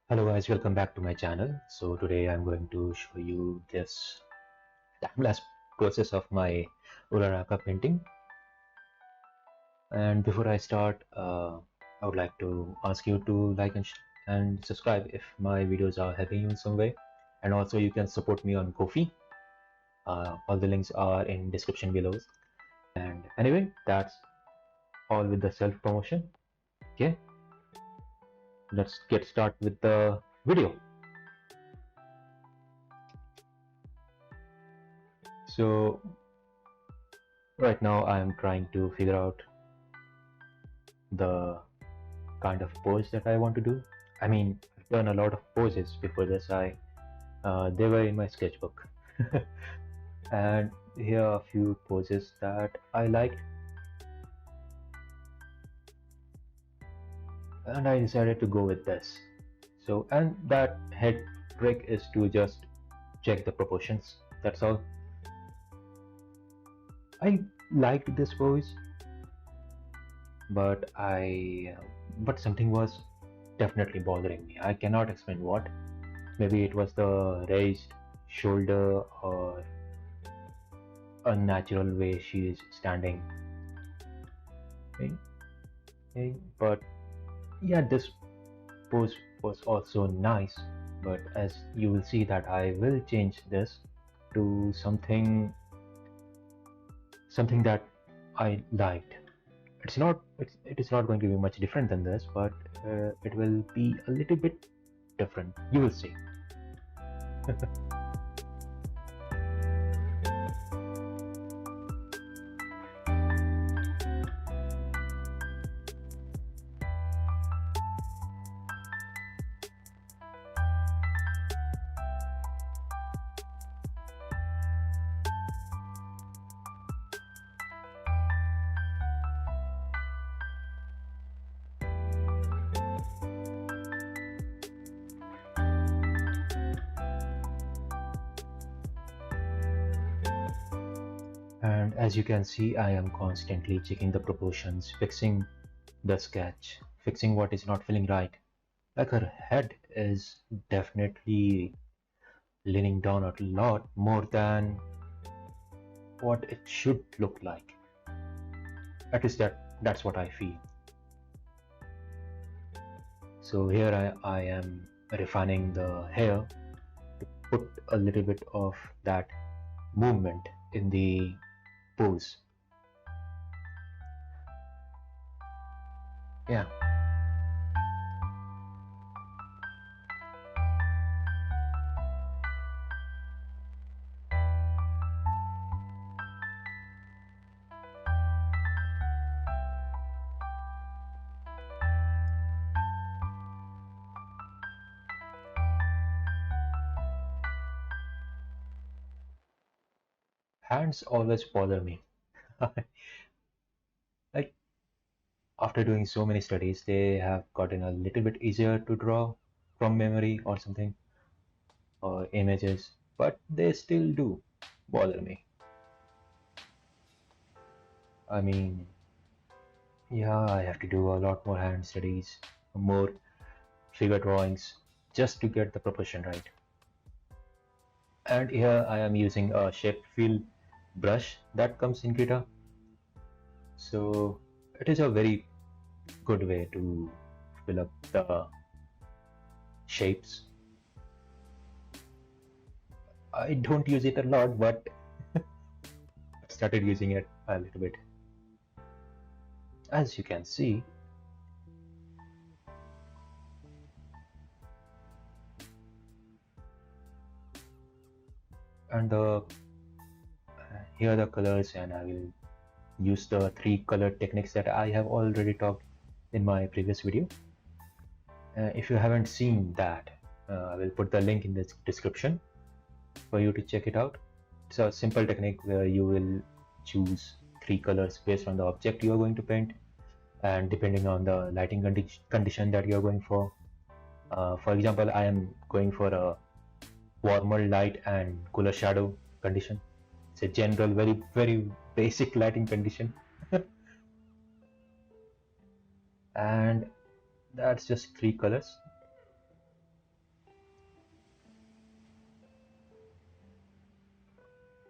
Hello guys, welcome back to my channel. So today I'm going to show you this time-lapse process of my Uraraka painting. And before I start, I would like to ask you to like and subscribe if my videos are helping you in some way. And also you can support me on Ko-fi. All the links are in description below. And anyway, that's all with the self-promotion. Okay, let's get started with the video. So right now I am trying to figure out the kind of pose that I want to do. I mean, I've done a lot of poses before this. They were in my sketchbook, and here are a few poses that I liked, and I decided to go with this. So, and that head trick is to just check the proportions. That's all. I liked this pose, but but something was definitely bothering me. I cannot explain what. Maybe it was the raised shoulder or unnatural way she is standing. Okay, okay. But yeah, this pose was also nice, but as you will see that I will change this to something that I liked. It is not going to be much different than this, but it will be a little bit different. You will see. And as you can see, I am constantly checking the proportions, fixing the sketch, fixing what is not feeling right. Like her head is definitely leaning down a lot more than what it should look like. At least that's what I feel. So here I am refining the hair to put a little bit of that movement in the pose. Yeah. Hands always bother me. Like after doing so many studies, they have gotten a little bit easier to draw from memory or something or images, but they still do bother me. I mean, yeah, I have to do a lot more hand studies, more figure drawings just to get the proportion right. And here I am using a shape fill brush that comes in Krita. So it is a very good way to fill up the shapes. I don't use it a lot, but I started using it a little bit. As you can see, and here are the colors, and I will use the 3 color techniques that I have already talked in my previous video. If you haven't seen that, I will put the link in the description for you to check it out. It's a simple technique where you will choose 3 colors based on the object you are going to paint, and depending on the lighting condition that you are going for. For example, I am going for a warmer light and cooler shadow condition. It's a general, very basic lighting condition. and that's just three colors.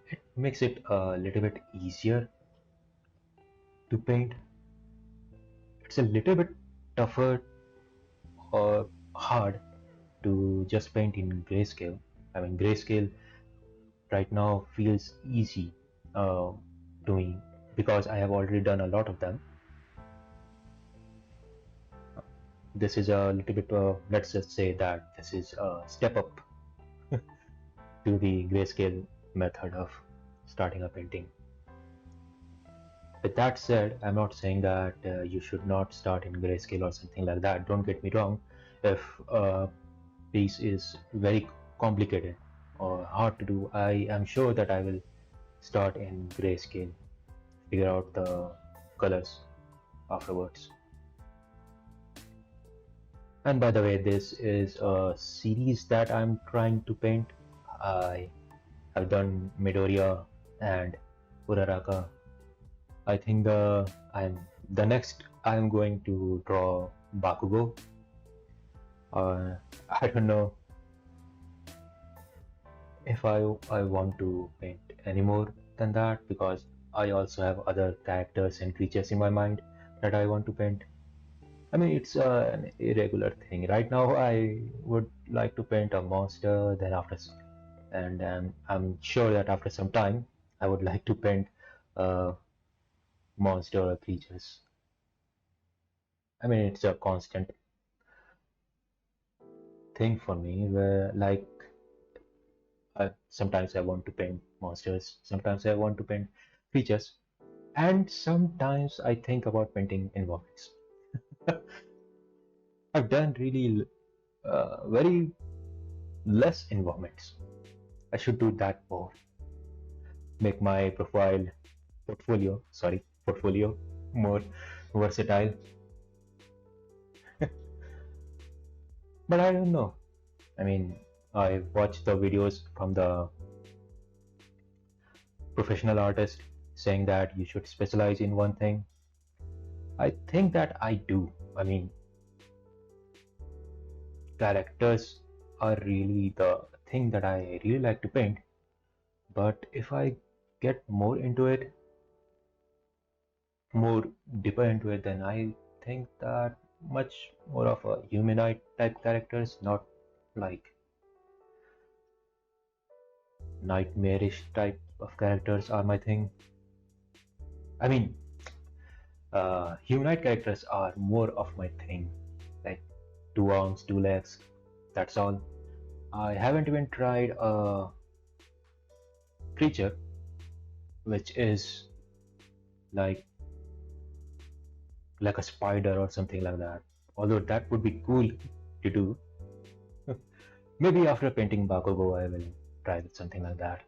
It makes it a little bit easier to paint. It's a little bit tougher or hard to just paint in grayscale. I mean, grayscale right now feels easy uh, to me because I have already done a lot of them. This is a little bit, let's just say that this is a step up to the grayscale method of starting a painting. With that said, I'm not saying that you should not start in grayscale or something like that. Don't get me wrong. If a piece is very complicated or hard to do, I am sure that I will start in grayscale, figure out the colors afterwards. And by the way, this is a series that I'm trying to paint. I have done Midoriya and Uraraka. I think the next I'm going to draw Bakugo. I don't know if I want to paint any more than that because I also have other characters and creatures in my mind that I want to paint. I mean, it's an irregular thing. Right now, I would like to paint a monster. Then and I'm sure that after some time, I would like to paint a monster or creatures. I mean, it's a constant thing for me where like sometimes I want to paint monsters, sometimes I want to paint creatures, and sometimes I think about painting environments. I've done really very less environments. I should do that more. Make my portfolio more versatile. But I don't know. I mean, I watched the videos from the professional artist saying that you should specialize in one thing. I think that I do. I mean, characters are really the thing that I really like to paint. But if I get more deeper into it, then I think that much more of a humanoid type characters, not like nightmarish type of characters are my thing. I mean, humanoid characters are more of my thing, like two arms, two legs, that's all. I haven't even tried a creature which is like a spider or something like that. Although that would be cool to do. Maybe after painting Bakugo, I will try with something like that.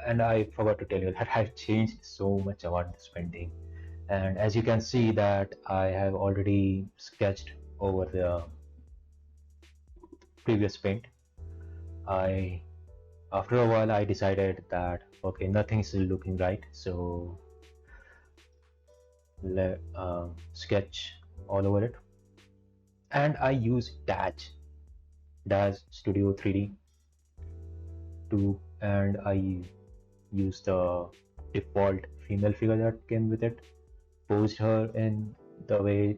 And I forgot to tell you that I've changed so much about this painting. And as you can see that I have already sketched over the previous paint. After a while, I decided that okay, nothing's looking right, so let sketch all over it. And I use Dash Studio 3D to, and I use the default female figure that came with it, posed her in the way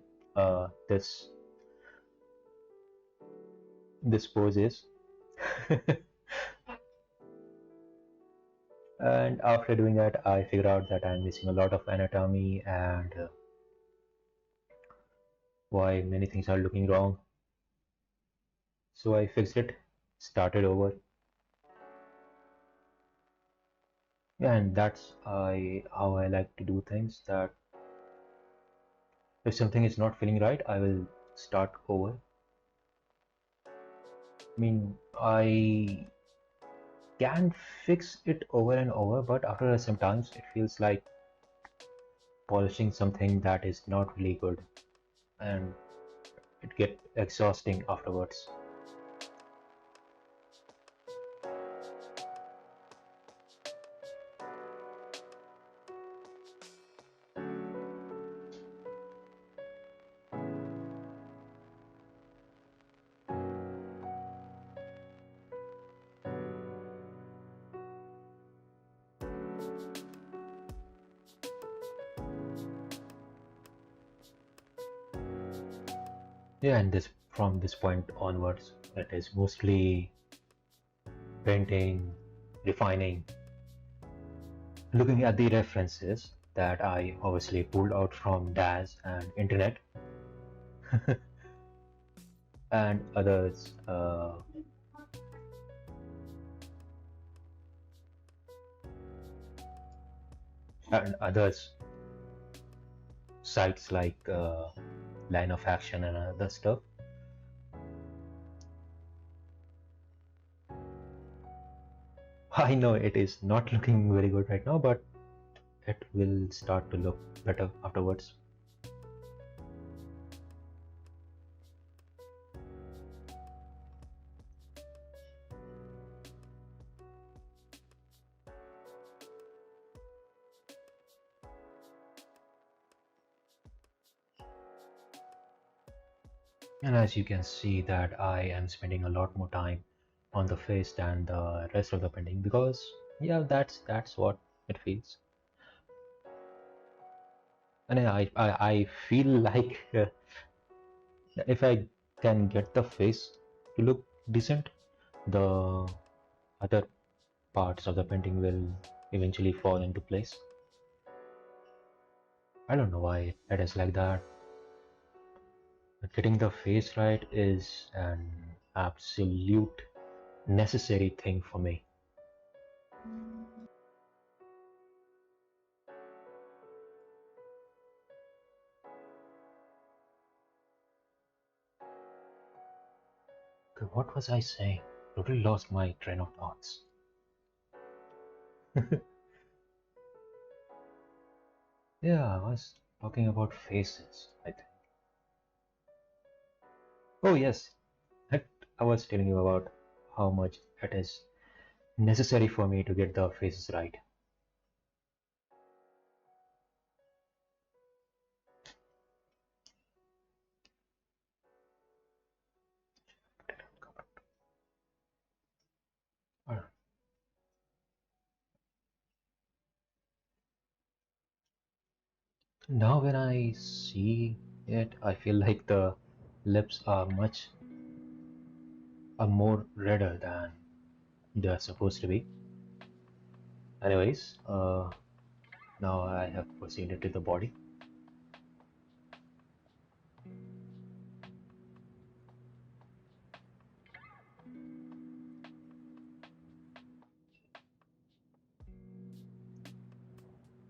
this pose is. And after doing that, I figured out that I'm missing a lot of anatomy and why many things are looking wrong. So I fixed it, started over, and that's how I like to do things. That if something is not feeling right, I will start over. I mean, I can fix it over and over, but after sometimes it feels like polishing something that is not really good. And it get exhausting afterwards. Yeah, and this from this point onwards, it is mostly painting, refining, looking at the references that I obviously pulled out from DAS and internet and others, sites like Line of Action and other stuff. I know it is not looking very good right now, but it will start to look better afterwards. And as you can see that I am spending a lot more time on the face than the rest of the painting, because yeah, that's what it feels. And I feel like if I can get the face to look decent, the other parts of the painting will eventually fall into place. I don't know why it is like that. But getting the face right is an absolute necessary thing for me. Okay, what was I saying? Totally lost my train of thoughts. Yeah, I was talking about faces, I think. Oh, yes, I, I was telling you about how much it is necessary for me to get the faces right. Uh, Now, when I see it, I feel like the lips are more redder than they are supposed to be. Anyways, now I have proceeded to the body.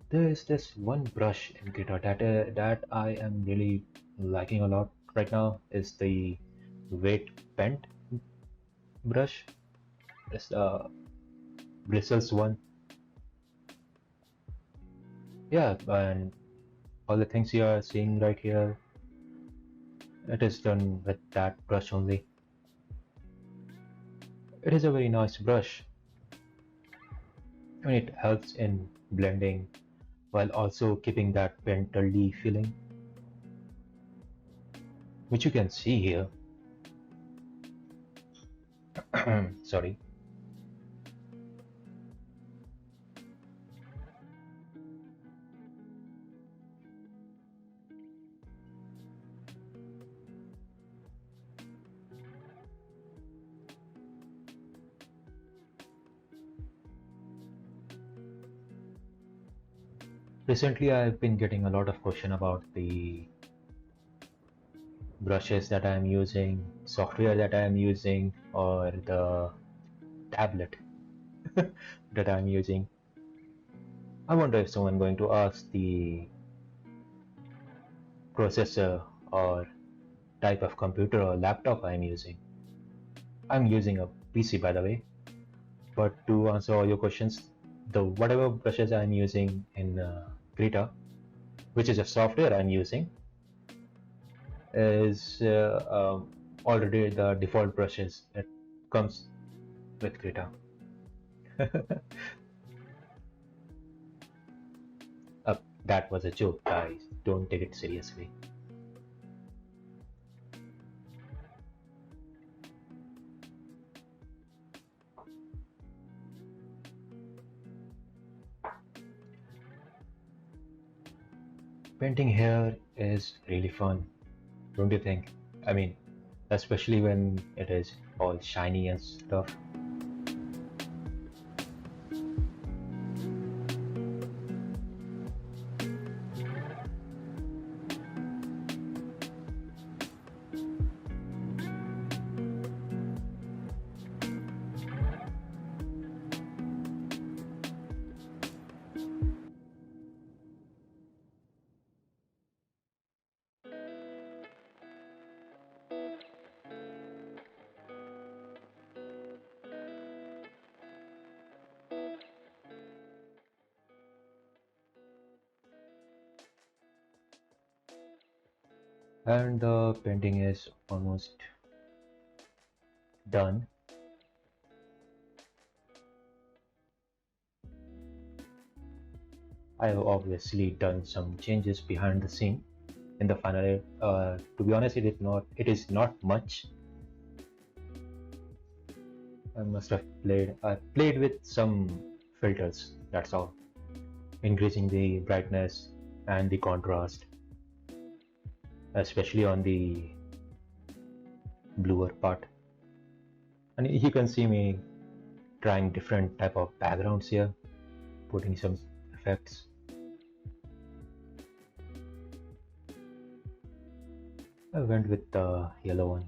There is this one brush in Krita that I am really liking a lot right now. Is the weight bent brush. It's the bristles one. Yeah, and all the things you are seeing right here, it is done with that brush only. It is a very nice brush. I mean, it helps in blending while also keeping that painterly feeling, which you can see here. Sorry. Recently, I've been getting a lot of question about the brushes that I am using, software that I am using, or the tablet that I'm using. I wonder if someone going to ask the processor or type of computer or laptop I'm using. I'm using a PC, by the way, but to answer all your questions, the whatever brushes I'm using in Krita, which is a software I'm using, is already the default brushes that comes with Krita. That was a joke, guys. Don't take it seriously. Painting here is really fun, don't you think? I mean, especially when it is all shiny and stuff. And the painting is almost done. I have obviously done some changes behind the scene in the final. To be honest, it is not much. I must have played with some filters, that's all, increasing the brightness and the contrast, especially on the bluer part. And you can see me trying different type of backgrounds here, putting some effects. I went with the yellow one.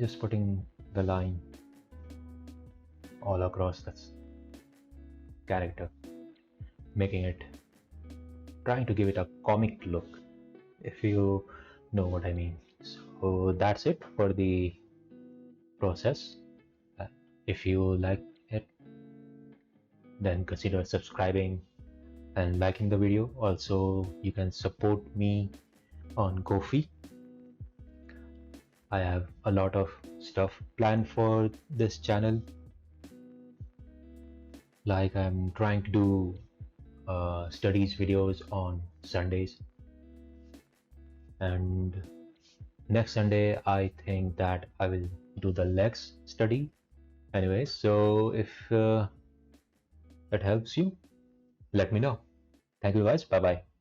Just putting the line all across this character, making it, trying to give it a comic look, if you know what I mean. So that's it for the process. If you like it, then consider subscribing and liking the video. Also, you can support me on Ko-fi. I have a lot of stuff planned for this channel. Like I'm trying to do studies videos on Sundays, and next Sunday I think that I will do the legs study. Anyways, so if it helps you, let me know. Thank you guys. Bye bye.